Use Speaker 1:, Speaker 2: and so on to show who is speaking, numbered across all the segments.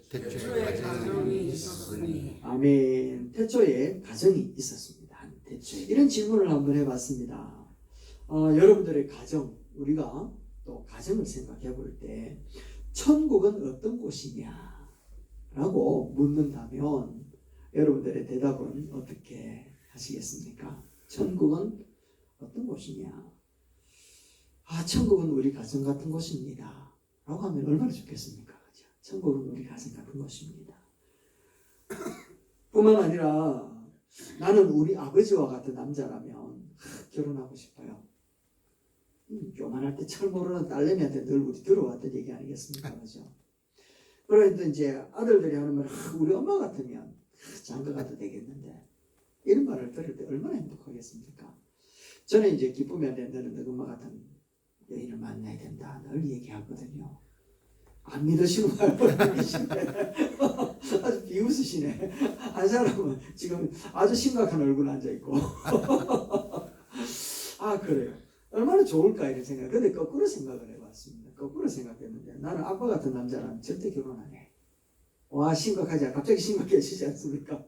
Speaker 1: 태초에 가정이 있었으니.
Speaker 2: 아멘. 태초에 가정이 있었습니다. 태초에. 이런 질문을 한번 해봤습니다. 여러분들의 가정, 우리가 또 가정을 생각해 볼 때 천국은 어떤 곳이냐 라고 묻는다면 여러분들의 대답은 어떻게 하시겠습니까? 천국은 어떤 곳이냐? 천국은 우리 가정 같은 곳입니다 라고 하면 얼마나 좋겠습니까? 그죠? 천국은 우리 가정 같은 곳입니다. 뿐만 아니라 나는 우리 아버지와 같은 남자라면 결혼하고 싶어요. 요만할 때 철 모르는 딸내미한테 늘 우리 들어왔던 얘기 아니겠습니까? 그죠? 그러니까 이제 아들들이 하는 말, 우리 엄마 같으면 장가 가도 되겠는데, 이런 말을 들을 때 얼마나 행복하겠습니까? 저는 이제 기쁘면 너는 너 엄마 같은 여인을 만나야 된다 늘 얘기하거든요. 안 믿으시는 말 보이시네. 아주 비웃으시네. 한 사람은 지금 아주 심각한 얼굴 앉아있고 그래요. 얼마나 좋을까 이런 생각. 근데 거꾸로 생각을 해봤습니다. 거꾸로 생각했는데 나는 아빠 같은 남자랑 절대 결혼 안 해. 심각하지. 갑자기 심각해지지 않습니까?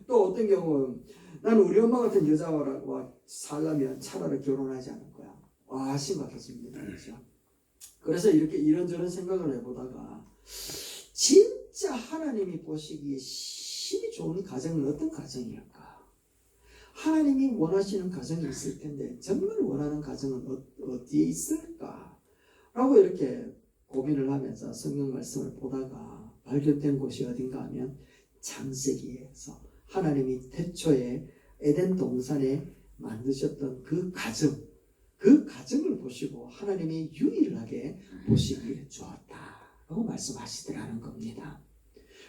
Speaker 2: 또 어떤 경우는 나는 우리 엄마 같은 여자와 살려면 차라리 결혼하지 않을 거야. 심각해집니다. 그렇죠? 그래서 이렇게 이런저런 생각을 해보다가 진짜 하나님이 보시기에 심히 좋은 가정은 어떤 가정일까? 하나님이 원하시는 가정이 있을 텐데 정말 원하는 가정은 어디에 있을까? 라고 이렇게 고민을 하면서 성경 말씀을 보다가 발견된 곳이 어딘가 하면 창세기에서 하나님이 태초에 에덴 동산에 만드셨던 그 가정을 보시고 하나님이 유일하게 보시기에 좋았다라고 말씀하시더라는 겁니다.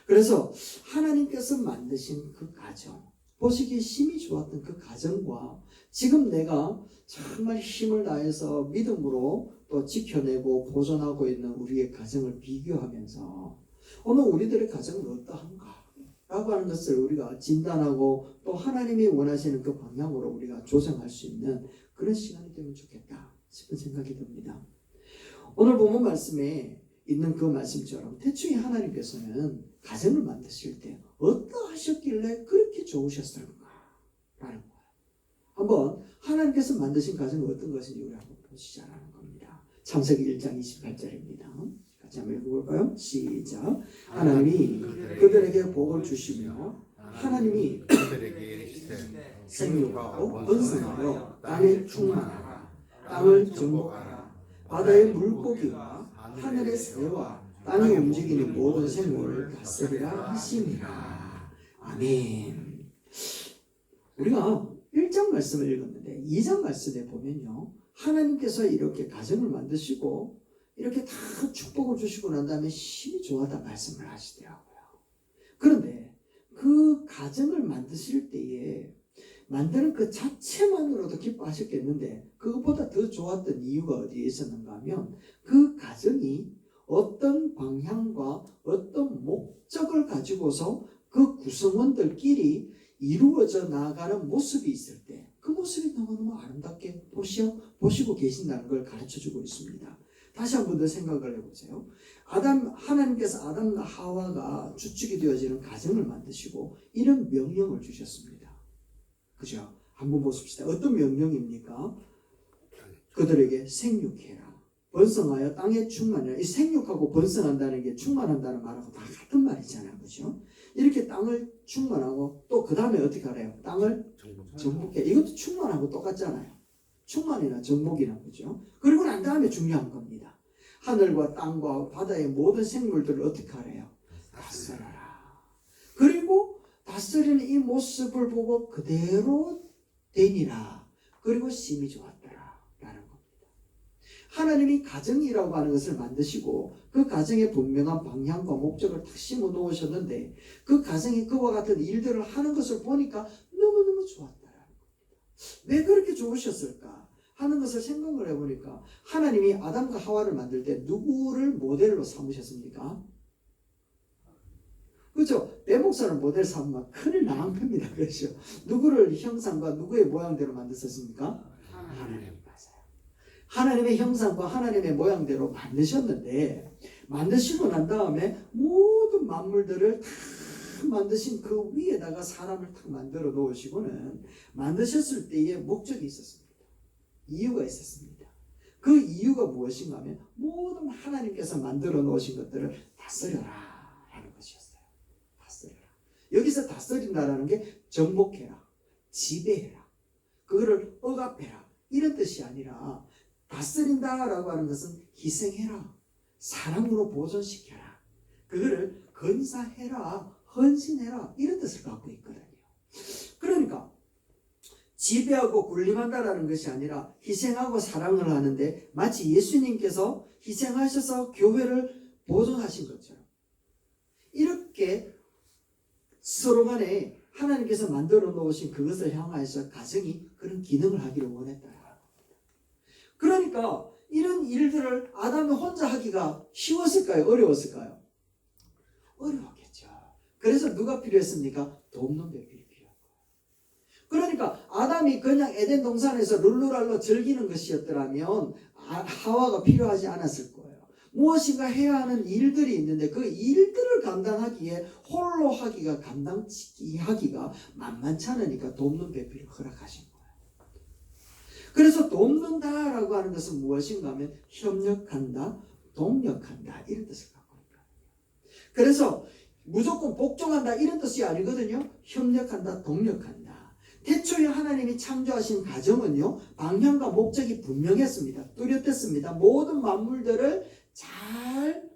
Speaker 2: 그래서 하나님께서 만드신 그 가정, 보시기에 심히 좋았던 그 가정과 지금 내가 정말 힘을 다해서 믿음으로 또 지켜내고 보존하고 있는 우리의 가정을 비교하면서 오늘 우리들의 가정은 어떠한가? 라고 하는 것을 우리가 진단하고 또 하나님이 원하시는 그 방향으로 우리가 조정할 수 있는 그런 시간이 되면 좋겠다 싶은 생각이 듭니다. 오늘 본문 말씀에 있는 그 말씀처럼 태초에 하나님께서는 가정을 만드실 때 어떠하셨길래 그렇게 좋으셨을까? 라는 거예요. 한번 하나님께서 만드신 가정은 어떤 것인지 우리 한번 보시자라는 겁니다. 창세기 1장 28절입니다. 같이 한번 읽어볼까요? 시작. 하나님이 그들에게 복을 주시며 하나님이
Speaker 1: 그들에게
Speaker 2: 생육하고 번성하여 땅에 충만하라. 땅을 정복하라. 바다의 물고기와 하늘의 새와 땅이 움직이는 모든 생물을 다스리라 하시니라. 아멘. 우리가 1장 말씀을 읽었는데 2장 말씀에 보면요, 하나님께서 이렇게 가정을 만드시고 이렇게 다 축복을 주시고 난 다음에 심히 좋아하다 말씀을 하시더라고요. 그런데 그 가정을 만드실 때에 만드는 그 자체만으로도 기뻐하셨겠는데 그것보다 더 좋았던 이유가 어디에 있었는가 하면 그 가정이 어떤 방향과 어떤 목적을 가지고서 그 구성원들끼리 이루어져 나가는 모습이 있을 때 그 모습이 너무너무 아름답게 보시고 계신다는 걸 가르쳐주고 있습니다. 다시 한 번 더 생각을 해보세요. 하나님께서 아담과 하와가 주축이 되어지는 가정을 만드시고 이런 명령을 주셨습니다. 그죠? 한번 보십시다. 어떤 명령입니까? 그들에게 생육해라. 번성하여 땅에 충만해라. 이 생육하고 번성한다는 게 충만한다는 말하고 다 같은 말이잖아요. 그죠? 이렇게 땅을 충만하고 또 그 다음에 어떻게 하래요? 땅을 정복해. 이것도 충만하고 똑같잖아요. 충만이나 정복이나 그죠? 그리고 난 다음에 중요한 겁니다. 하늘과 땅과 바다의 모든 생물들을 어떻게 하래요? 다스려라. 그리고 다스리는 이 모습을 보고 그대로 되니라. 그리고 심히 좋았더라. 라는 겁니다. 하나님이 가정이라고 하는 것을 만드시고 그 가정의 분명한 방향과 목적을 탁 심어 놓으셨는데 그 가정이 그와 같은 일들을 하는 것을 보니까 너무너무 좋았다라는 겁니다. 왜 그렇게 좋으셨을까 하는 것을 생각을 해보니까 하나님이 아담과 하와를 만들 때 누구를 모델로 삼으셨습니까? 그렇죠? 내 목사를 모델 삼으면 큰일 나는 겁니다. 그렇죠? 누구를 형상과 누구의 모양대로 만드셨습니까? 하나님. 맞아요. 하나님의 형상과 하나님의 모양대로 만드셨는데 만드시고 난 다음에 모든 만물들을 다 만드신 그 위에다가 사람을 탁 만들어 놓으시고는 만드셨을 때에 목적이 있었습니다. 이유가 있었습니다. 그 이유가 무엇인가 하면 모든 하나님께서 만들어 놓으신 것들을 다스려라 하는 것이었어요. 다스려라. 여기서 다스린다라는 게 정복해라, 지배해라, 그거를 억압해라 이런 뜻이 아니라 다스린다라고 하는 것은 희생해라, 사랑으로 보존시켜라, 그거를 건사해라, 헌신해라 이런 뜻을 갖고 있거든요. 그러니까 지배하고 군림한다라는 것이 아니라 희생하고 사랑을 하는데 마치 예수님께서 희생하셔서 교회를 보존하신 것처럼 이렇게 서로 간에 하나님께서 만들어 놓으신 그것을 향하여서 가정이 그런 기능을 하기를 원했다. 그러니까 이런 일들을 아담이 혼자 하기가 쉬웠을까요? 어려웠을까요? 어려웠겠죠. 그래서 누가 필요했습니까? 돕는 배필이 필요한 거예요. 그러니까 아담이 그냥 에덴 동산에서 룰루랄로 즐기는 것이었더라면 하와가 필요하지 않았을 거예요. 무엇인가 해야 하는 일들이 있는데 그 일들을 감당하기에 홀로 하기가 감당치 하기가 만만치 않으니까 돕는 배필을 허락하신 거예요. 그래서 돕는다라고 하는 것은 무엇인가 하면 협력한다, 동력한다 이런 뜻을 갖고 있거든요. 그래서 무조건 복종한다 이런 뜻이 아니거든요. 협력한다, 동력한다. 태초에 하나님이 창조하신 가정은요, 방향과 목적이 분명했습니다. 뚜렷했습니다. 모든 만물들을 잘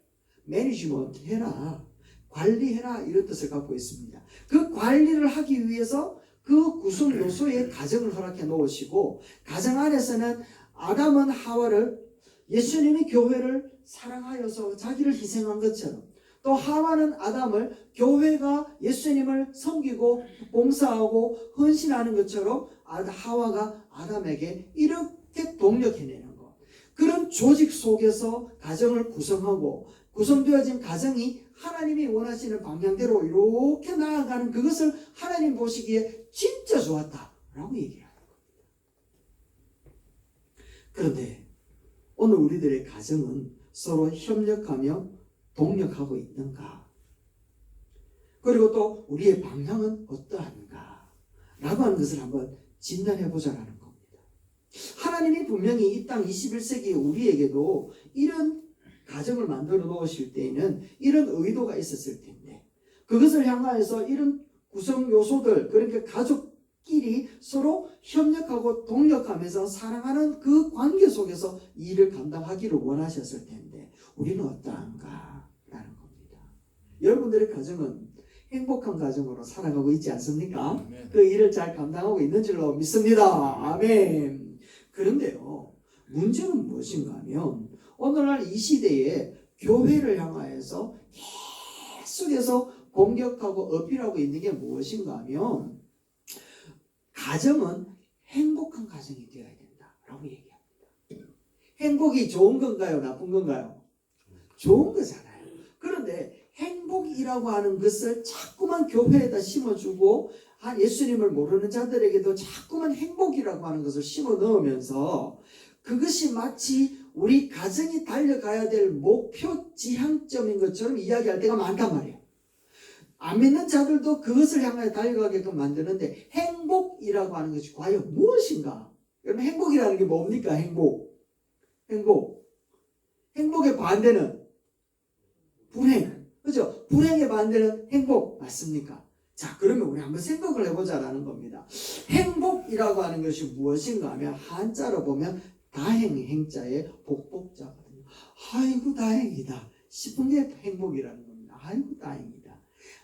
Speaker 2: 매니지먼트 해라, 관리해라 이런 뜻을 갖고 있습니다. 그 관리를 하기 위해서 그 구성 요소에 가정을 허락해 놓으시고 가정 안에서는 아담은 하와를 예수님이 교회를 사랑하여서 자기를 희생한 것처럼 또 하와는 아담을 교회가 예수님을 섬기고 봉사하고 헌신하는 것처럼 하와가 아담에게 이렇게 동력해내는 것, 그런 조직 속에서 가정을 구성하고 구성되어진 가정이 하나님이 원하시는 방향대로 이렇게 나아가는 그것을 하나님 보시기에 진짜 좋았다라고 얘기하는 겁니다. 그런데 오늘 우리들의 가정은 서로 협력하며 동력하고 있는가? 그리고 또 우리의 방향은 어떠한가? 라고 하는 것을 한번 진단해 보자라는 겁니다. 하나님이 분명히 이 땅 21세기 우리에게도 이런 가정을 만들어 놓으실 때에는 이런 의도가 있었을 텐데 그것을 향하여서 이런 구성 요소들, 그러니까 가족끼리 서로 협력하고 동력하면서 사랑하는 그 관계 속에서 일을 감당하기를 원하셨을 텐데 우리는 어떠한가? 라는 겁니다. 여러분들의 가정은 행복한 가정으로 살아가고 있지 않습니까? 아멘. 그 일을 잘 감당하고 있는 줄로 믿습니다. 아멘. 그런데요, 문제는 무엇인가 하면 오늘날 이 시대에 교회를 향하여서 계속해서 공격하고 어필하고 있는 게 무엇인가 하면 가정은 행복한 가정이 되어야 된다라고 얘기합니다. 행복이 좋은 건가요? 나쁜 건가요? 좋은 거잖아요. 그런데 행복이라고 하는 것을 자꾸만 교회에다 심어주고 예수님을 모르는 자들에게도 자꾸만 행복이라고 하는 것을 심어 넣으면서 그것이 마치 우리 가정이 달려가야 될 목표 지향점인 것처럼 이야기할 때가 많단 말이에요. 안 믿는 자들도 그것을 향해 달려가게끔 만드는데 행복이라고 하는 것이 과연 무엇인가? 여러분, 행복이라는 게 뭡니까? 행복의 반대는 불행. 그죠? 불행의 반대는 행복. 맞습니까? 자, 그러면 우리 한번 생각을 해보자라는 겁니다. 행복이라고 하는 것이 무엇인가 하면 한자로 보면 다행의 행자에 복복자거든요. 아이고 다행이다 싶은 게 행복이라는 겁니다. 아이고 다행이다.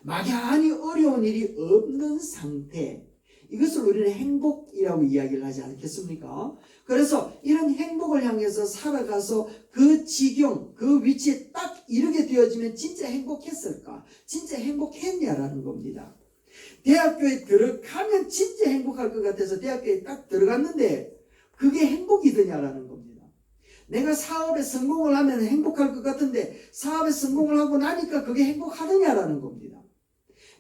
Speaker 2: 막연히 어려운 일이 없는 상태, 이것을 우리는 행복이라고 이야기를 하지 않겠습니까? 그래서 이런 행복을 향해서 살아가서 그 지경, 그 위치에 딱 이르게 되어지면 진짜 행복했을까? 진짜 행복했냐라는 겁니다. 대학교에 들어가면 진짜 행복할 것 같아서 대학교에 딱 들어갔는데 그게 행복이더냐라는 겁니다. 내가 사업에 성공을 하면 행복할 것 같은데 사업에 성공을 하고 나니까 그게 행복하더냐라는 겁니다.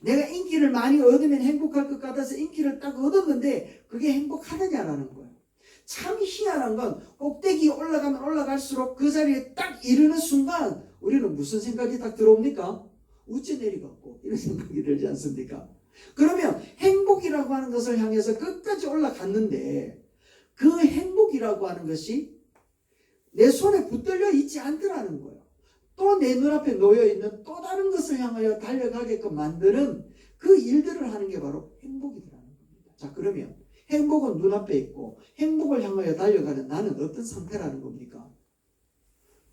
Speaker 2: 내가 인기를 많이 얻으면 행복할 것 같아서 인기를 딱 얻었는데 그게 행복하느냐라는 거예요. 참 희한한 건 꼭대기에 올라가면 올라갈수록 그 자리에 딱 이르는 순간 우리는 무슨 생각이 딱 들어옵니까? 우째 내리겠고 이런 생각이 들지 않습니까? 그러면 행복이라고 하는 것을 향해서 끝까지 올라갔는데 그 행복이라고 하는 것이 내 손에 붙들려 있지 않더라는 거예요. 또 내 눈앞에 놓여있는 또 다른 것을 향하여 달려가게끔 만드는 그 일들을 하는 게 바로 행복이라는 겁니다. 자, 그러면 행복은 눈앞에 있고 행복을 향하여 달려가는 나는 어떤 상태라는 겁니까?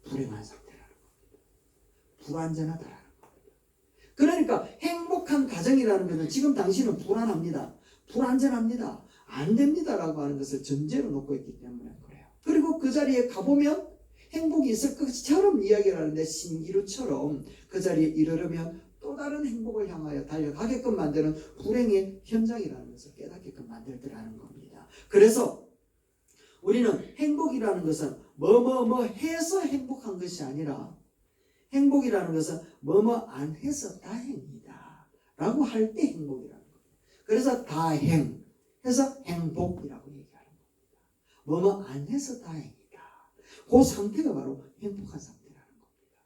Speaker 2: 불행한 상태라는 겁니다. 불완전하다라는 겁니다. 그러니까 행복한 가정이라는 것은 지금 당신은 불안합니다. 불완전합니다. 안 됩니다라고 하는 것을 전제로 놓고 있기 때문에 그래요. 그리고 그 자리에 가보면 행복이 있을 것처럼 이야기를 하는데 신기루처럼 그 자리에 이르려면 또 다른 행복을 향하여 달려가게끔 만드는 불행의 현장이라는 것을 깨닫게끔 만들더라는 겁니다. 그래서 우리는 행복이라는 것은 뭐뭐뭐 해서 행복한 것이 아니라 행복이라는 것은 뭐뭐 안 해서 다행이다 라고 할 때 행복이라는 겁니다. 그래서 다행 해서 행복이라고 얘기하는 겁니다. 뭐뭐 안 해서 다행이다. 그 상태가 바로 행복한 상태라는 겁니다.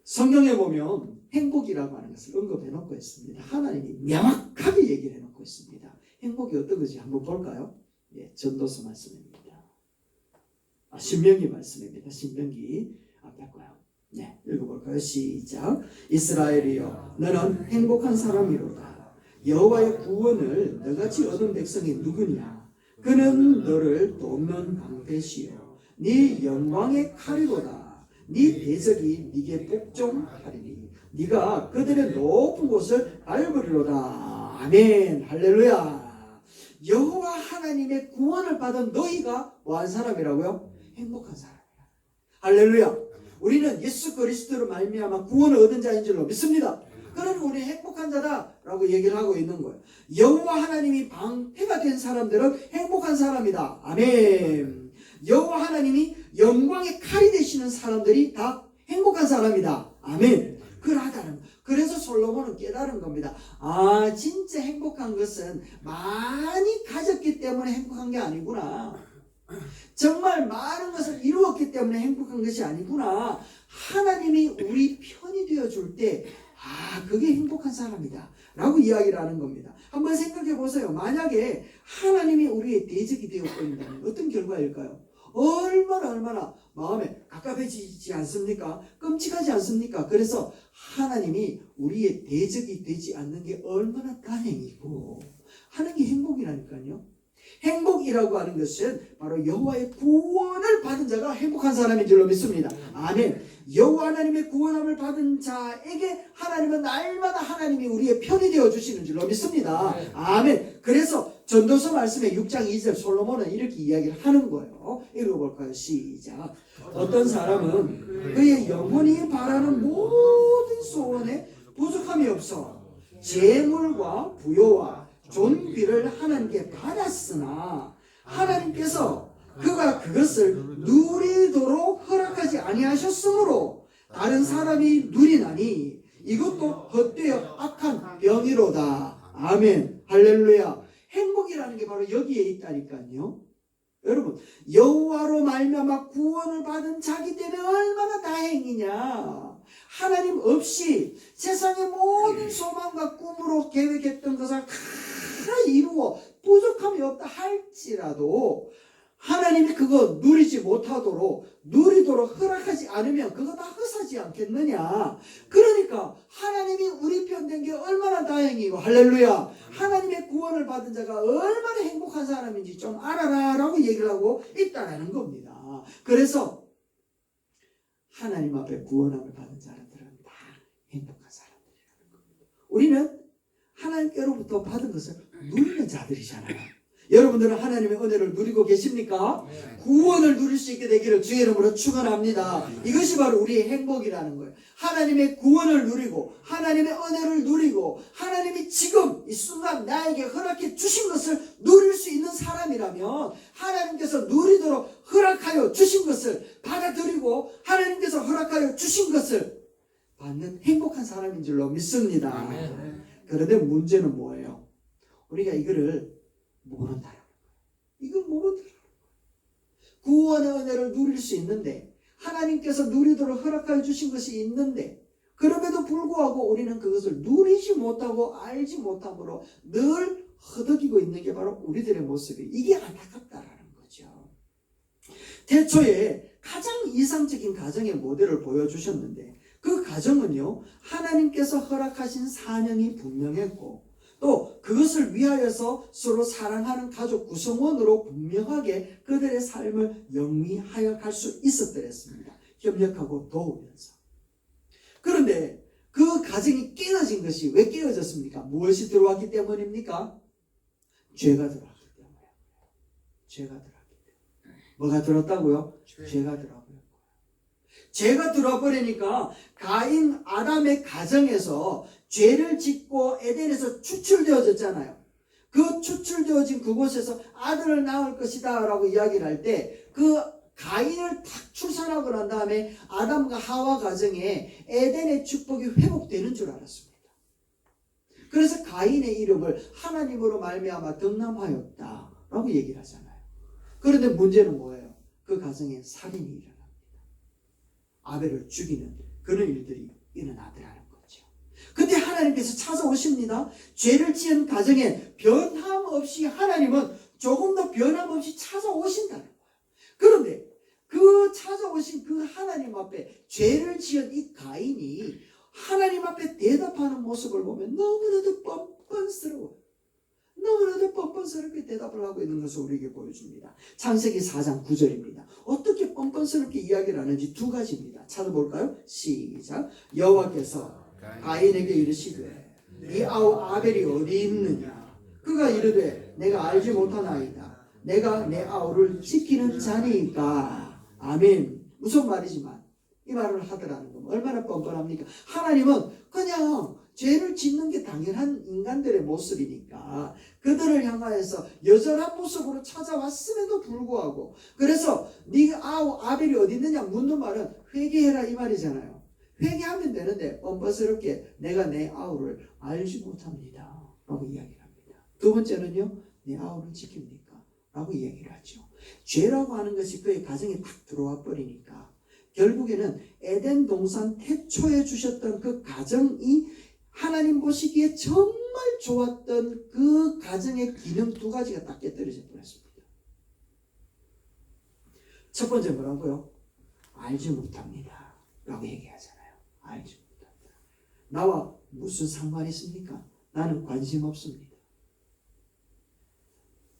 Speaker 2: 성경에 보면 행복이라고 하는 것을 언급해 놓고 있습니다. 하나님이 명확하게 얘기를 해 놓고 있습니다. 행복이 어떤 것인지 한번 볼까요? 예, 전도서 말씀입니다. 신명기 말씀입니다. 신명기 앞에 거요. 네, 읽어볼까요? 시작. 이스라엘이여 너는 행복한 사람이로다. 여호와의 구원을 너같이 얻은 백성이 누구냐? 그는 너를 돕는 방패시요 네 영광의 칼이로다. 네 대적이 네게 복종하리니 네가 그들의 높은 곳을 밟으리로다. 아멘. 할렐루야. 여호와 하나님의 구원을 받은 너희가 뭐한 사람이라고요? 행복한 사람이야. 할렐루야. 우리는 예수 그리스도로 말미암아 구원을 얻은 자인 줄로 믿습니다. 그러면 우리 행복한 자다라고 얘기를 하고 있는 거예요. 여호와 하나님이 방패가 된 사람들은 행복한 사람이다. 아멘. 여호와 하나님이 영광의 칼이 되시는 사람들이 다 행복한 사람이다. 아멘. 그러하다는. 그래서 솔로몬은 깨달은 겁니다. 아, 진짜 행복한 것은 많이 가졌기 때문에 행복한 게 아니구나. 정말 많은 것을 이루었기 때문에 행복한 것이 아니구나. 하나님이 우리 편이 되어줄 때 아, 그게 행복한 사람이다 라고 이야기를 하는 겁니다. 한번 생각해 보세요. 만약에 하나님이 우리의 대적이 되어버린다면 어떤 결과일까요? 얼마나 마음에 갑갑해지지 않습니까? 끔찍하지 않습니까? 그래서 하나님이 우리의 대적이 되지 않는 게 얼마나 다행이고 하는 게 행복이라니까요. 행복이라고 하는 것은 바로 여호와의 구원을 받은 자가 행복한 사람인 줄로 믿습니다. 아멘. 여호와 하나님의 구원함을 받은 자에게 하나님은 날마다 하나님이 우리의 편이 되어 주시는 줄로 믿습니다. 아멘. 그래서 전도서 말씀의 6장 2절 솔로몬은 이렇게 이야기를 하는 거예요. 읽어볼까요? 시작. 어떤 사람은 그의 영혼이 바라는 모든 소원에 부족함이 없어 재물과 부요와 존귀를 하나님께 받았으나 하나님께서 그가 그것을 누리도록 허락하지 아니하셨으므로 다른 사람이 누리나니 이것도 헛되어 악한 병이로다. 아멘. 할렐루야. 행복이라는 게 바로 여기에 있다니까요. 여러분, 여호와로 말미암아 구원을 받은 자기 때문에 얼마나 다행이냐. 하나님 없이 세상의 모든 소망과 꿈으로 계획했던 것을 다 이루어 부족함이 없다 할지라도 하나님이 그거 누리지 못하도록 누리도록 허락하지 않으면 그거 다 헛하지 않겠느냐. 그러니까 하나님이 우리 편 된 게 얼마나 다행이고 할렐루야. 하나님의 구원을 받은 자가 얼마나 행복한 사람인지 좀 알아라 라고 얘기를 하고 있다는 겁니다. 그래서 하나님 앞에 구원함을 받은 사람들은 다 행복한 사람들이라는 겁니다. 우리는 하나님께로부터 받은 것을 누리는 자들이잖아요. 여러분들은 하나님의 은혜를 누리고 계십니까? 구원을 누릴 수 있게 되기를 주의 이름으로 축원합니다. 이것이 바로 우리의 행복이라는 거예요. 하나님의 구원을 누리고 하나님의 은혜를 누리고 하나님이 지금 이 순간 나에게 허락해 주신 것을 누릴 수 있는 사람이라면 하나님께서 누리도록 허락하여 주신 것을 받아들이고 하나님께서 허락하여 주신 것을 받는 행복한 사람인 줄로 믿습니다. 그런데 문제는 뭐예요? 우리가 이거를 모른다는 거예요. 이건 모른다는 거예요. 구원의 은혜를 누릴 수 있는데 하나님께서 누리도록 허락하여 주신 것이 있는데 그럼에도 불구하고 우리는 그것을 누리지 못하고 알지 못함으로 늘 허덕이고 있는 게 바로 우리들의 모습이 이게 안타깝다라는 거죠. 태초에 가장 이상적인 가정의 모델을 보여주셨는데 그 가정은요 하나님께서 허락하신 사명이 분명했고 또 그것을 위하여서 서로 사랑하는 가족 구성원으로 분명하게 그들의 삶을 영위하여 갈 수 있었더랬습니다. 협력하고 도우면서. 그런데 그 가정이 깨어진 것이 왜 깨어졌습니까? 무엇이 들어왔기 때문입니까? 죄가 들어왔기 때문에. 죄가 들어왔기 때문에. 뭐가 들었다고요? 죄가 들어왔고요. 죄가 들어버리니까 가인 아담의 가정에서 죄를 짓고 에덴에서 추출되어졌잖아요. 그 추출되어진 그곳에서 아들을 낳을 것이다 라고 이야기를 할 때 그 가인을 탁 출산하고 난 다음에 아담과 하와 가정에 에덴의 축복이 회복되는 줄 알았습니다. 그래서 가인의 이름을 하나님으로 말미암아 덕남하였다 라고 얘기를 하잖아요. 그런데 문제는 뭐예요? 그 가정에 살인이 일어납니다. 아벨을 죽이는 그런 일들이 일어나더라는 거죠. 근데 하나님께서 찾아오십니다. 죄를 지은 가정에 변함없이 하나님은 조금 더 변함없이 찾아오신다는 거예요. 그런데 그 찾아오신 그 하나님 앞에 죄를 지은 이 가인이 하나님 앞에 대답하는 모습을 보면 너무나도 뻔뻔스러워요. 너무나도 뻔뻔스럽게 대답을 하고 있는 것을 우리에게 보여줍니다. 창세기 4장 9절입니다. 어떻게 뻔뻔스럽게 이야기를 하는지 두 가지입니다. 찾아볼까요? 시작. 여호와께서 가인에게 이르시되 네 아우 아벨이 어디 있느냐? 그가 이르되 내가 알지 못하나이다. 내가 내 아우를 지키는 자니까. 아멘. 무슨 말이지만 이 말을 하더라는 건 얼마나 뻔뻔합니까? 하나님은 그냥 죄를 짓는 게 당연한 인간들의 모습이니까 그들을 향하여서 여전한 모습으로 찾아왔음에도 불구하고 그래서 네 아우 아벨이 어디 있느냐 묻는 말은 회개해라 이 말이잖아요. 회개하면 되는데 뻔뻔스럽게 내가 내 아우를 알지 못합니다 라고 이야기를 합니다. 두 번째는요, 내 아우를 지킵니까? 라고 이야기를 하죠. 죄라고 하는 것이 그의 가정에 딱 들어와 버리니까 결국에는 에덴 동산 태초에 주셨던 그 가정이 하나님 보시기에 정말 좋았던 그 가정의 기능 두 가지가 딱 깨뜨려져 버렸습니다. 첫 번째 뭐라고요? 알지 못합니다 라고 얘기하잖아요. 알지 못합니다. 나와 무슨 상관이 있습니까? 나는 관심 없습니다.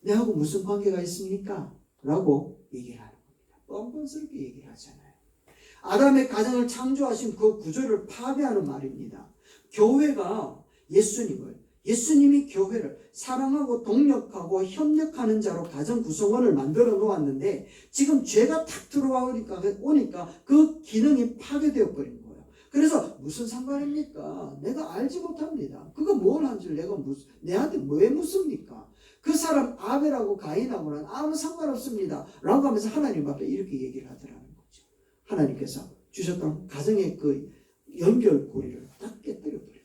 Speaker 2: 내하고 무슨 관계가 있습니까? 라고 얘기를 하는 겁니다. 뻔뻔스럽게 얘기를 하잖아요. 아담의 가정을 창조하신 그 구조를 파괴하는 말입니다. 교회가 예수님이 교회를 사랑하고 동력하고 협력하는 자로 가정 구성원을 만들어 놓았는데 지금 죄가 탁 들어오니까 그 기능이 파괴되어 버린 거예요. 그래서 무슨 상관입니까? 내가 알지 못합니다. 그거 뭘 한지 내한테 왜 묻습니까? 그 사람 아벨하고 가인하고는 아무 상관없습니다 라고 하면서 하나님 앞에 이렇게 얘기를 하더라는 거죠. 하나님께서 주셨던 가정의 그 연결고리를 딱 깨뜨려 버렸다.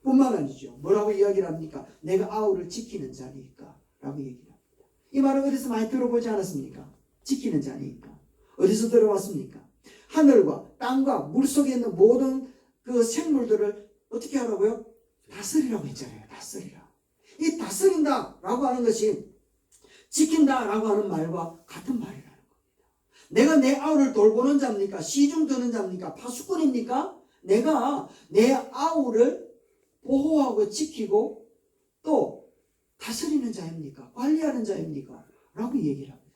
Speaker 2: 뿐만 아니죠. 뭐라고 이야기를 합니까? 내가 아우를 지키는 자니까 라고 얘기를 합니다. 이 말은 어디서 많이 들어보지 않았습니까? 지키는 자니까. 어디서 들어왔습니까? 하늘과 땅과 물속에 있는 모든 그 생물들을 어떻게 하라고요? 다스리라고 했잖아요. 다스리라. 이 다스린다 라고 하는 것이 지킨다 라고 하는 말과 같은 말이라는 겁니다. 내가 내 아우를 돌보는 자입니까? 시중 드는 자입니까? 파수꾼입니까? 내가 내 아우를 보호하고 지키고 또 다스리는 자입니까? 관리하는 자입니까? 라고 얘기를 합니다.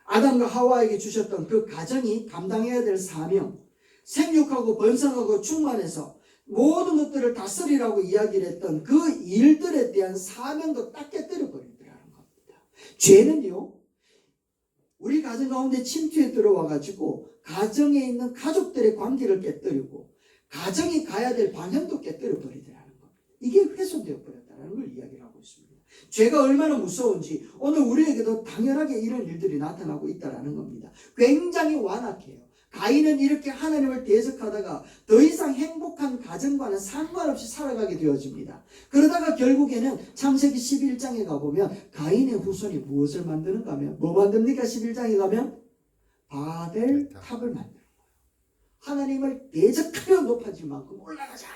Speaker 2: 아담과 하와에게 주셨던 그 가정이 감당해야 될 사명, 생육하고 번성하고 충만해서 모든 것들을 다스리라고 이야기를 했던 그 일들에 대한 사명도 딱 깨뜨려 버리더라는 겁니다. 죄는요, 우리 가정 가운데 침투에 들어와 가지고 가정에 있는 가족들의 관계를 깨뜨리고 가정이 가야 될 방향도 깨뜨려 버리더라는 겁니다. 이게 훼손되어 버렸다는 걸 이야기를 하고 있습니다. 죄가 얼마나 무서운지 오늘 우리에게도 당연하게 이런 일들이 나타나고 있다는 겁니다. 굉장히 완악해요. 가인은 이렇게 하나님을 대적하다가 더 이상 행복한 가정과는 상관없이 살아가게 되어집니다. 그러다가 결국에는 창세기 11장에 가보면 가인의 후손이 무엇을 만드는가 하면 뭐 만듭니까? 11장에 가면 바벨탑을 만드는 거예요. 하나님을 대적하여 높아질 만큼 올라가자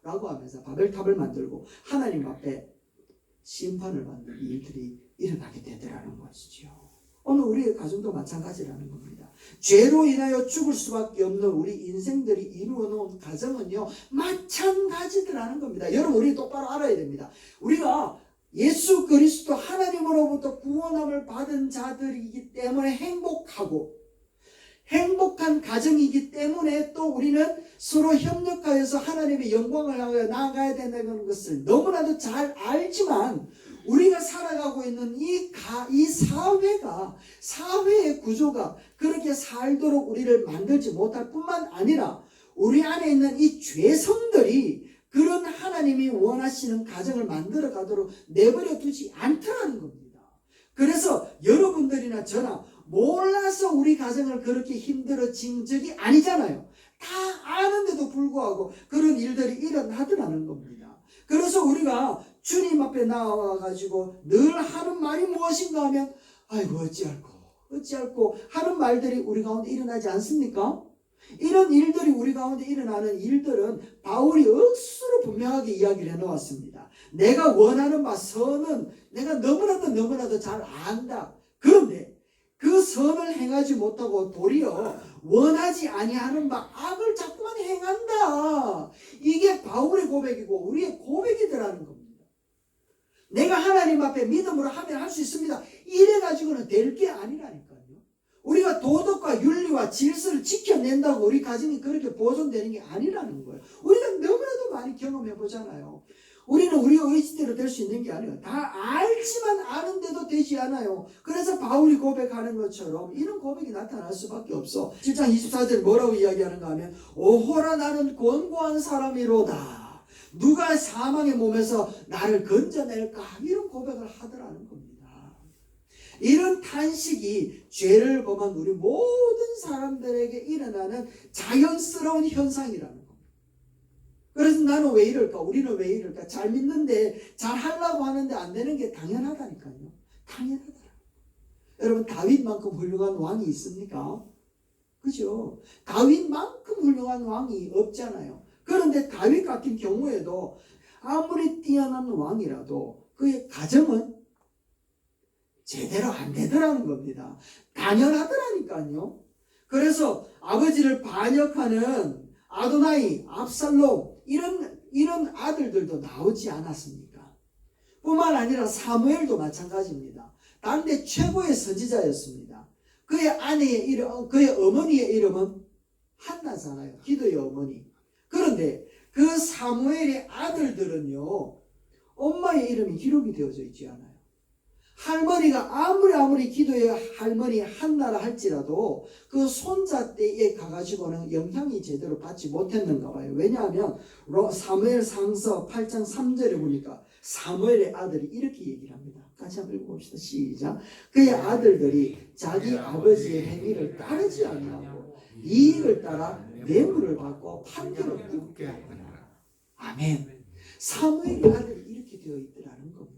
Speaker 2: 라고 하면서 바벨탑을 만들고 하나님 앞에 심판을 받는 일들이 일어나게 되더라는 것이죠. 오늘 우리의 가정도 마찬가지라는 겁니다. 죄로 인하여 죽을 수밖에 없는 우리 인생들이 이루어 놓은 가정은요 마찬가지더라는 겁니다. 여러분 우리 똑바로 알아야 됩니다. 우리가 예수 그리스도 하나님으로부터 구원함을 받은 자들이기 때문에 행복한 가정이기 때문에 또 우리는 서로 협력하여서 하나님의 영광을 향하여 나아가야 된다는 것을 너무나도 잘 알지만 우리가 살아가고 있는 이 사회가 사회의 구조가 그렇게 살도록 우리를 만들지 못할 뿐만 아니라 우리 안에 있는 이 죄성들이 그런 하나님이 원하시는 가정을 만들어 가도록 내버려 두지 않더라는 겁니다. 그래서 여러분들이나 저나 몰라서 우리 가정을 그렇게 힘들어진 적이 아니잖아요. 다 아는데도 불구하고 그런 일들이 일어나더라는 겁니다. 그래서 우리가 주님 앞에 나와가지고 늘 하는 말이 무엇인가 하면 아이고 어찌할꼬 하는 말들이 우리 가운데 일어나지 않습니까? 이런 일들이 우리 가운데 일어나는 일들은 바울이 억수로 분명하게 이야기를 해놓았습니다. 내가 원하는 바 선은 내가 너무나도 잘 안다. 그런데 그 선을 행하지 못하고 도리어 원하지 아니하는 바 악을 자꾸만 행한다. 이게 바울의 고백이고 우리의 고백이더라는 겁니다. 내가 하나님 앞에 믿음으로 하면 할 수 있습니다. 이래가지고는 될 게 아니라니까요. 우리가 도덕과 윤리와 질서를 지켜낸다고 우리 가정이 그렇게 보존되는 게 아니라는 거예요. 우리가 너무나도 많이 경험해 보잖아요. 우리는 우리 의지대로 될 수 있는 게 아니에요. 다 알지만 아는데도 되지 않아요. 그래서 바울이 고백하는 것처럼 이런 고백이 나타날 수밖에 없어. 7장 24절 뭐라고 이야기하는가 하면 오호라 나는 권고한 사람이로다. 누가 사망의 몸에서 나를 건져낼까? 이런 고백을 하더라는 겁니다. 이런 탄식이 죄를 범한 우리 모든 사람들에게 일어나는 자연스러운 현상이라는 겁니다. 그래서 나는 왜 이럴까? 우리는 왜 이럴까? 잘 믿는데 잘 하려고 하는데 안 되는 게 당연하다니까요. 당연하다. 여러분 다윗만큼 훌륭한 왕이 있습니까? 그죠? 다윗만큼 훌륭한 왕이 없잖아요. 그런데 다윗 같은 경우에도 아무리 뛰어난 왕이라도 그의 가정은 제대로 안 되더라는 겁니다. 당연하더라니까요. 그래서 아버지를 반역하는 아도나이, 압살롬 이런 아들들도 나오지 않았습니까? 뿐만 아니라 사무엘도 마찬가지입니다. 당대 최고의 선지자였습니다. 그의 어머니의 이름은 한나잖아요. 기도의 어머니. 그런데 그 사무엘의 아들들은요, 엄마의 이름이 기록이 되어져 있지 않아요. 할머니가 아무리 기도의 할머니 한나라 할지라도 그 손자 때에 가가지고는 영향이 제대로 받지 못했는가 봐요. 왜냐하면 사무엘 상서 8장 3절에 보니까 사무엘의 아들이 이렇게 얘기를 합니다. 같이 한번 읽어봅시다. 시작. 그의 아들들이 자기 아버지의 행위를 따르지 않냐고 이익을 따라 뇌물을 받고 판결을 굽게 하더라. 아멘. 사무엘의 아들이 이렇게 되어 있더라는 겁니다.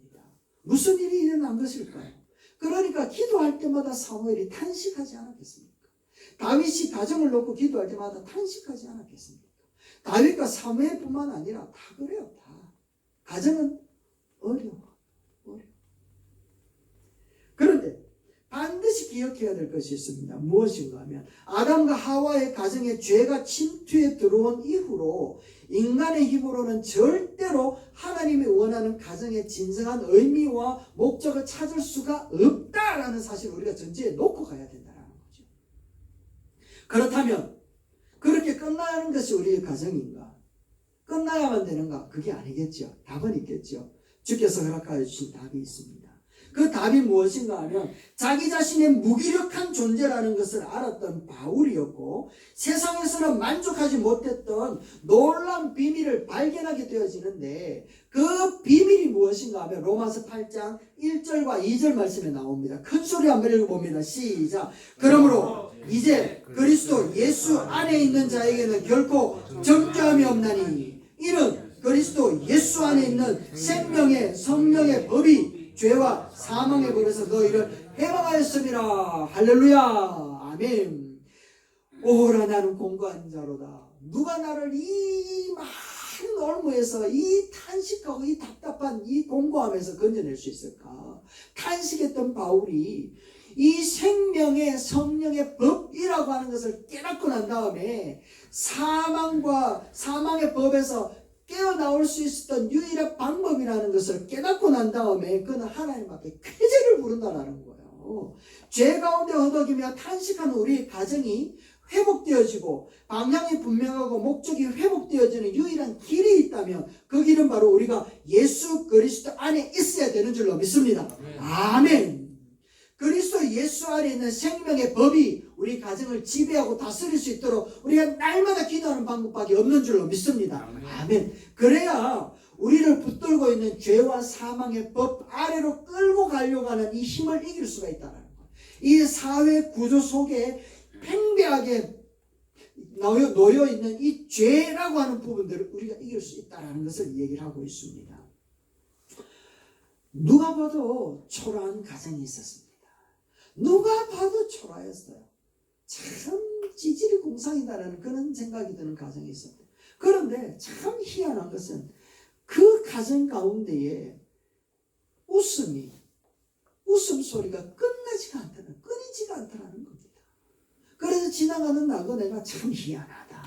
Speaker 2: 무슨 일이 일어난 것일까요? 그러니까 기도할 때마다 사무엘이 탄식하지 않았겠습니까? 다윗이 가정을 놓고 기도할 때마다 탄식하지 않았겠습니까? 다윗과 사무엘뿐만 아니라 다 그래요. 다. 가정은 어려워. 그런데 반드시 기억해야 될 것이 있습니다. 무엇인가 하면 아담과 하와의 가정에 죄가 침투해 들어온 이후로 인간의 힘으로는 절대로 하나님이 원하는 가정의 진정한 의미와 목적을 찾을 수가 없다라는 사실을 우리가 전제에 놓고 가야 된다는 거죠. 그렇다면 그렇게 끝나는 것이 우리의 가정인가? 끝나야만 되는가? 그게 아니겠죠. 답은 있겠죠. 주께서 허락하여 주신 답이 있습니다. 그 답이 무엇인가 하면 자기 자신의 무기력한 존재라는 것을 알았던 바울이었고 세상에서는 만족하지 못했던 놀라운 비밀을 발견하게 되어지는데 그 비밀이 무엇인가 하면 로마서 8장 1절과 2절 말씀에 나옵니다. 큰 소리 한번 읽어봅니다. 시작. 그러므로 이제 그리스도 예수 안에 있는 자에게는 결코 정죄함이 없나니 이는 그리스도 예수 안에 있는 생명의 성령의 법이 죄와 사망의 법에서 너희를 해방하였음이라. 할렐루야. 아멘. 오라 나는 공고한 자로다. 누가 나를 이 많은 올무에서 이 탄식하고 이 답답한 이 공고함에서 건져낼 수 있을까? 탄식했던 바울이 이 생명의 성령의 법이라고 하는 것을 깨닫고 난 다음에 사망과 사망의 법에서 깨어나올 수 있었던 유일한 방법이라는 것을 깨닫고 난 다음에 그는 하나님 앞에 쾌제를 부른다라는 거예요. 죄 가운데 허덕이며 탄식하는 우리의 가정이 회복되어지고 방향이 분명하고 목적이 회복되어지는 유일한 길이 있다면 그 길은 바로 우리가 예수 그리스도 안에 있어야 되는 줄로 믿습니다. 아멘. 그리스도 예수 안에 있는 생명의 법이 우리 가정을 지배하고 다스릴 수 있도록 우리가 날마다 기도하는 방법밖에 없는 줄로 믿습니다. 아멘. 그래야 우리를 붙들고 있는 죄와 사망의 법 아래로 끌고 가려고 하는 이 힘을 이길 수가 있다는 거예요. 이 사회 구조 속에 팽배하게 놓여 있는 이 죄라고 하는 부분들을 우리가 이길 수 있다는 것을 얘기를 하고 있습니다. 누가 봐도 초라한 가정이 있었습니다. 누가 봐도 초라했어요. 참 지질이 공상이다라는 그런 생각이 드는 가정이 있었어요. 그런데 참 희한한 것은 그 가정 가운데에 웃음소리가 끝나지가 않다는, 끊이지가 않다는 겁니다. 그래서 지나가는 나그네가 참 희한하다.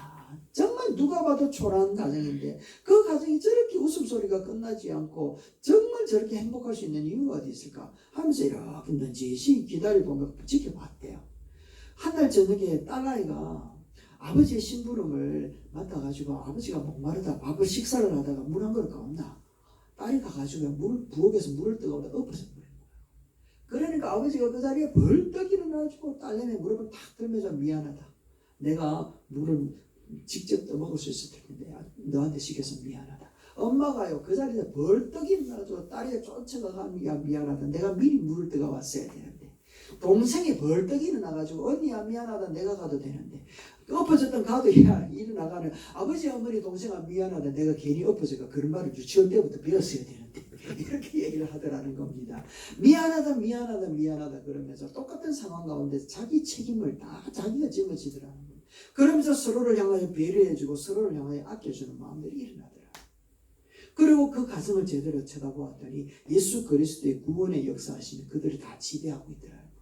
Speaker 2: 정말 누가 봐도 초라한 가정인데 그 가정이 저렇게 웃음소리가 끝나지 않고 정말 저렇게 행복할 수 있는 이유가 어디 있을까 하면서 이렇게 넌지시 기다려보며 지켜봤대요. 한 날 저녁에 딸아이가 아버지의 심부름을 맡아가지고 아버지가 목마르다 밥을 식사를 하다가 물 한 그릇 가온다. 딸이 가가지고 부엌에서 물을 뜨거우다 엎어져 버린 거예요. 그러니까 아버지가 그 자리에 벌떡 일어나가지고 딸내미 무릎을 탁 들면서 미안하다. 내가 물을 직접 떠먹을 수 있을 텐데 너한테 시켜서 미안하다. 엄마가요 그 자리에서 벌떡 일어나가지고 딸이 쫓아가가 야 미안하다. 내가 미리 물을 뜨거웠어야 되는데. 동생이 벌떡 일어나가지고 언니야 미안하다 내가 가도 되는데 엎어졌던 가도 야 일어나가는 아버지 어머니 동생아 미안하다 내가 괜히 엎어져가 그런 말을 유치원 때부터 배웠어야 되는데 이렇게 얘기를 하더라는 겁니다. 미안하다 그러면서 똑같은 상황 가운데 자기 책임을 다 자기가 짊어지더라는 겁니다. 그러면서 서로를 향하여 배려해주고 서로를 향하여 아껴주는 마음들이 일어나더라. 그리고 그 가정을 제대로 쳐다보았더니 예수 그리스도의 구원의 역사하시는 그들이 다 지배하고 있더라는 겁니다.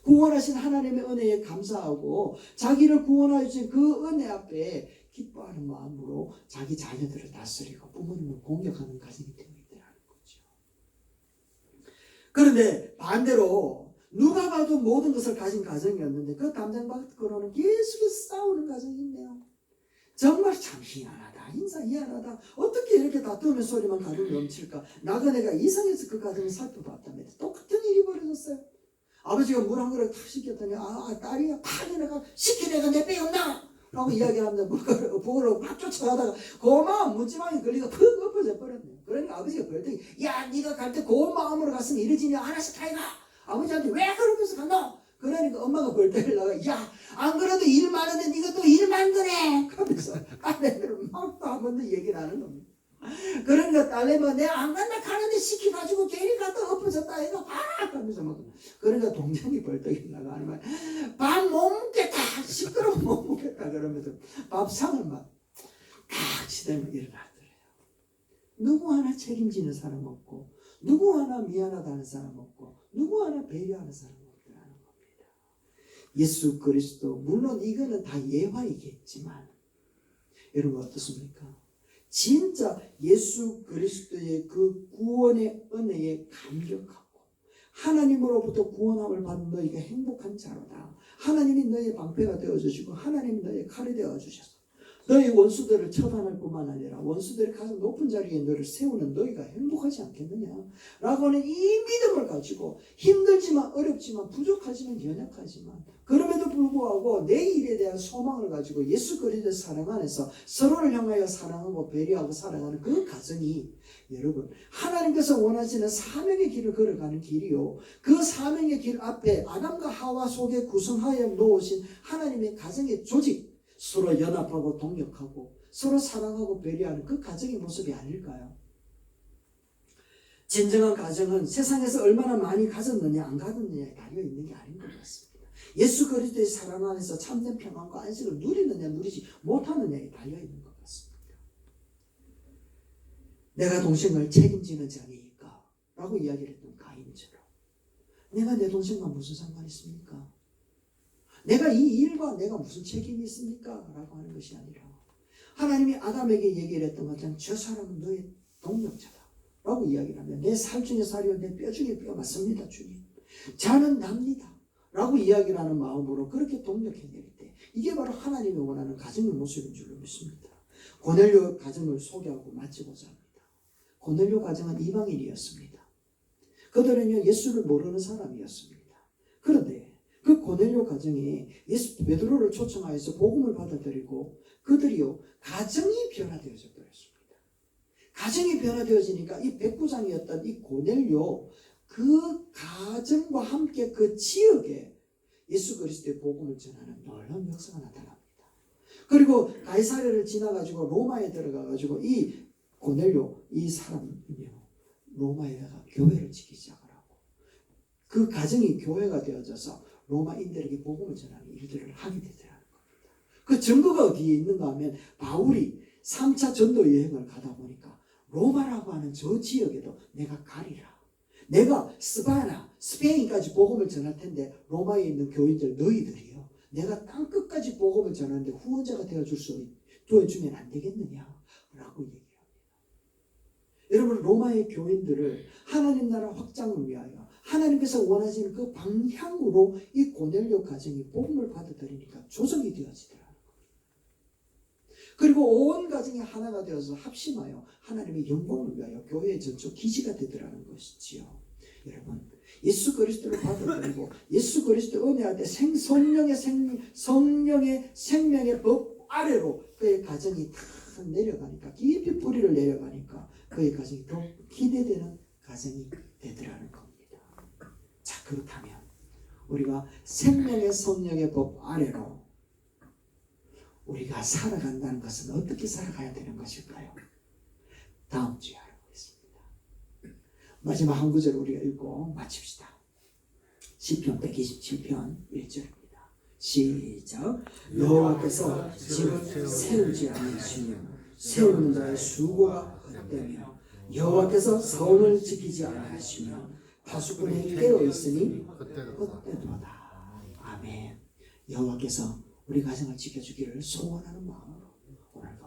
Speaker 2: 구원하신 하나님의 은혜에 감사하고 자기를 구원하여 주신 그 은혜 앞에 기뻐하는 마음으로 자기 자녀들을 다스리고 부모님을 공격하는 가정이 되고 있더라는 거죠. 그런데 반대로 누가 봐도 모든 것을 가진 가정이었는데 그 담장 밖으로는 계속해서 싸우는 가정이 있네요. 정말 참 희한하다. 인사 희한하다. 어떻게 이렇게 다투는 소리만 가득 넘칠까. 나그네가 이상해서 그 가정을 살펴봤다면 똑같은 일이 벌어졌어요. 아버지가 물 한 그릇 탁 시켰더니 딸이야 팍 내가 시키내가 내 빼었나 라고 이야기하면서 부엌으로 막 쫓아가다가 고마운 문지방에 걸리고 푹 엎어져 버렸네. 그러니까 아버지가 벌떡 야 네가 갈 때 고운 마음으로 갔으면 이러지냐 하나씩 가이가 아버지한테 왜 그러면서 간다. 그러니까 엄마가 벌떡 일어나가 야 안 그래도 일 많은데 네가 또 일 만드네 하면서 딸내미를 막 또 한 번 더 얘기를 하는 겁니다. 그러니까 딸내미가 내가 안 간다 가는데 시켜가지고 괜히 갔다 엎어졌다 얘가 봐라 하면서 막 그러니까 동생이 벌떡 일어나가 하는 말 밥 못 먹겠다 시끄러워 못 먹겠다 그러면서 밥상을 막 탁 치대면 일어나더래요. 누구 하나 책임지는 사람 없고 누구 하나 미안하다는 사람 없고 누구 하나 배려하는 사람 없더라는 겁니다. 예수 그리스도 물론 이거는 다 예화이겠지만 여러분 어떻습니까? 진짜 예수 그리스도의 그 구원의 은혜에 감격하고 하나님으로부터 구원함을 받은 너희가 행복한 자로다. 하나님이 너희의 방패가 되어주시고 하나님이 너희의 칼이 되어주셔서 너희 원수들을 처단할 뿐만 아니라 원수들이 가장 높은 자리에 너를 세우는 너희가 행복하지 않겠느냐 라고 하는 이 믿음을 가지고 힘들지만 어렵지만 부족하지만 연약하지만 그럼에도 불구하고 내 일에 대한 소망을 가지고 예수 그리스도의 사랑 안에서 서로를 향하여 사랑하고 배려하고 사랑하는 그 가정이 여러분 하나님께서 원하시는 사명의 길을 걸어가는 길이요. 그 사명의 길 앞에 아담과 하와 속에 구성하여 놓으신 하나님의 가정의 조직 서로 연합하고 동력하고 서로 사랑하고 배려하는 그 가정의 모습이 아닐까요? 진정한 가정은 세상에서 얼마나 많이 가졌느냐 안 가졌느냐에 달려 있는 게 아닌 것 같습니다. 예수 그리스도의 사랑 안에서 참된 평안과 안식을 누리느냐 누리지 못하느냐에 달려있는 것 같습니다. 내가 동생을 책임지는 자니까 라고 이야기를 했던 가인처럼 내가 내 동생과 무슨 상관이 있습니까? 내가 이 일과 내가 무슨 책임이 있습니까? 라고 하는 것이 아니라 하나님이 아담에게 얘기를 했던 것처럼 저 사람은 너의 동력자다 라고 이야기를 하면 내 살 중에 살이요 내 뼈 중에 뼈 맞습니다 주님. 자는 납니다 라고 이야기를 하는 마음으로 그렇게 동력해 내릴 때 이게 바로 하나님이 원하는 가정의 모습인 줄로 믿습니다. 고넬료 가정을 소개하고 마치고자 합니다. 고넬료 가정은 이방인이었습니다. 그들은요 예수를 모르는 사람이었습니다. 그런데 그 고넬료 가정이 예수 베드로를 초청하여서 복음을 받아들이고 그들이요 가정이 변화되어져 버렸습니다. 가정이 변화되어지니까 이 백부장이었던 이 고넬료 그 가정과 함께 그 지역에 예수 그리스도의 복음을 전하는 놀라운 역사가 나타납니다. 그리고 가이사랴를 지나가지고 로마에 들어가가지고 이 고넬료 이 사람이요 로마에다가 교회를 짓기 시작을 하고 그 가정이 교회가 되어져서 로마인들에게 복음을 전하는 일들을 하게 되더라는 겁니다. 그 증거가 어디에 있는가 하면 바울이 3차 전도 여행을 가다 보니까 로마라고 하는 저 지역에도 내가 가리라. 내가 스페인까지 복음을 전할 텐데 로마에 있는 교인들 너희들이요. 내가 땅끝까지 복음을 전하는데 후원자가 되어주면 안 되겠느냐 라고 얘기합니다. 여러분 로마의 교인들을 하나님 나라 확장을 위하여 하나님께서 원하시는 그 방향으로 이 고넬료 가정이 복음을 받아들이니까 조성이 되어지더라고요. 그리고 온 가정이 하나가 되어서 합심하여 하나님의 영광을 위하여 교회의 전초 기지가 되더라는 것이지요. 여러분 예수 그리스도를 받아들이고 예수 그리스도 은혜 할 때 성령의 생명의 법 아래로 그의 가정이 다 내려가니까 깊이 뿌리를 내려가니까 그의 가정이 더 기대되는 가정이 되더라는 겁니다. 자 그렇다면 우리가 생명의 성령의 법 아래로 우리가 살아간다는 것은 어떻게 살아가야 되는 것일까요? 다음 주에 알아보겠습니다. 마지막 한 구절 우리가 읽고 마칩시다. 시편 127편 1절입니다. 시작. 여호와께서 집을 세우지 않으시며 세우는 자의 수고가 헛되며 여호와께서 성을 지키지 않으시며 파수꾼이 깨어 있으니 헛되도다. 아멘. 여호와께서 우리 가정을 지켜주기를 소원하는 마음으로 오늘도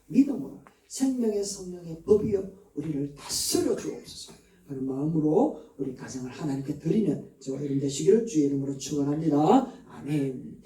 Speaker 2: 믿음으로 생명의 성령의 법이여 우리를 다스려 주옵소서 하는 마음으로 우리 가정을 하나님께 드리는 저와 여러분 되시기를 주의 이름으로 축원합니다. 아멘.